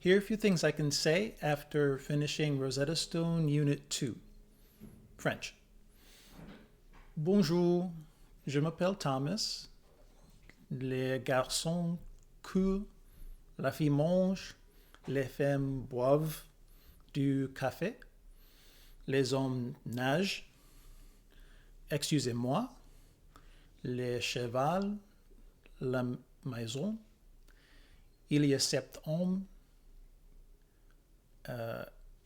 Here are a few things I can say after finishing Rosetta Stone Unit 2, French. Bonjour, je m'appelle Thomas. Les garçons courent, la fille mange, les femmes boivent du café, les hommes nagent. Excusez-moi, les chevaux, la maison. Il y a 7 hommes,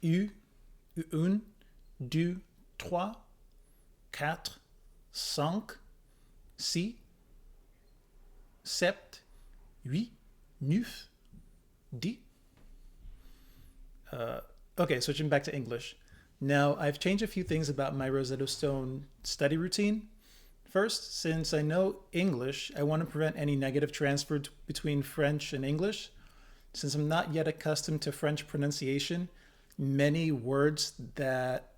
une, deux, trois, quatre, cinq, six, sept, huit, neuf, dix. Okay, switching back to English. Now, I've changed a few things about my Rosetta Stone study routine. First, since I know English, I want to prevent any negative transfer between French and English. Since I'm not yet accustomed to French pronunciation, many words that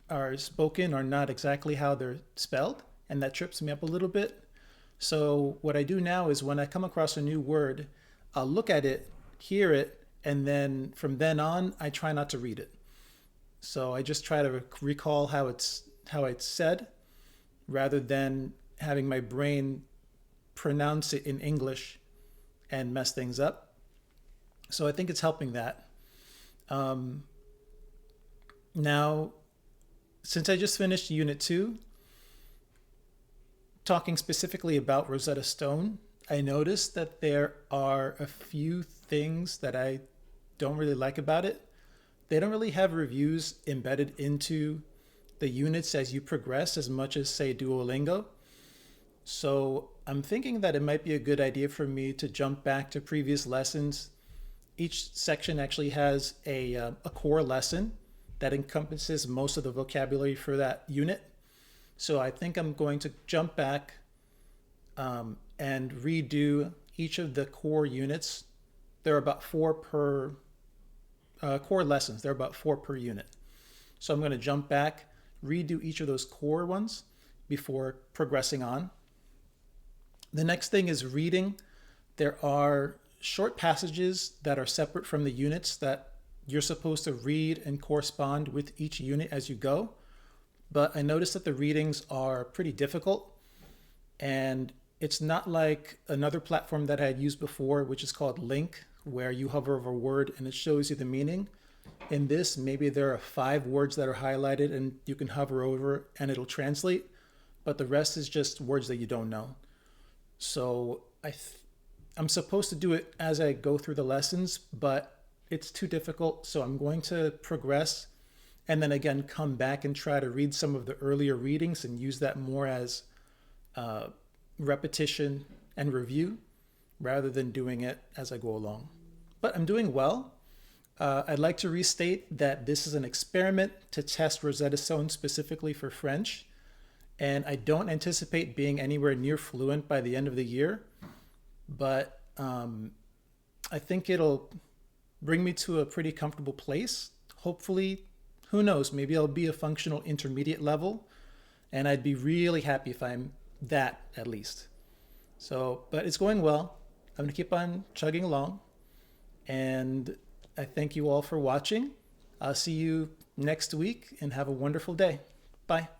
are spoken are not exactly how they're spelled, and that trips me up a little bit. So what I do now is when I come across a new word, I'll look at it, hear it, and then from then on, I try not to read it. So I just try to recall how it's said, rather than having my brain pronounce it in English and mess things up. So I think it's helping that. Now, since I just finished Unit 2, talking specifically about Rosetta Stone, I noticed that there are a few things that I don't really like about it. They don't really have reviews embedded into the units as you progress as much as, say, Duolingo. So I'm thinking that it might be a good idea for me to jump back to previous lessons. Each section actually has a core lesson that encompasses most of the vocabulary for that unit. So I think I'm going to jump back and redo each of the core units. There are about 4 per core lessons. There are about 4 per unit. So I'm going to jump back, redo each of those core ones before progressing on. The next thing is reading. There are short passages that are separate from the units that you're supposed to read and correspond with each unit as you go. But I noticed that the readings are pretty difficult, and it's not like another platform that I had used before, which is called Link, where you hover over a word and it shows you the meaning. In this, maybe there are 5 words that are highlighted and you can hover over and it'll translate, but the rest is just words that you don't know. So I'm supposed to do it as I go through the lessons, but it's too difficult. So I'm going to progress and then again come back and try to read some of the earlier readings and use that more as repetition and review rather than doing it as I go along. But I'm doing well. I'd like to restate that this is an experiment to test Rosetta Stone specifically for French, and I don't anticipate being anywhere near fluent by the end of the year, but I think it'll bring me to a pretty comfortable place. Hopefully, who knows, maybe I'll be a functional intermediate level, and I'd be really happy if I'm that at least. So, but it's going well. I'm gonna keep on chugging along, and I thank you all for watching. I'll see you next week and have a wonderful day. Bye.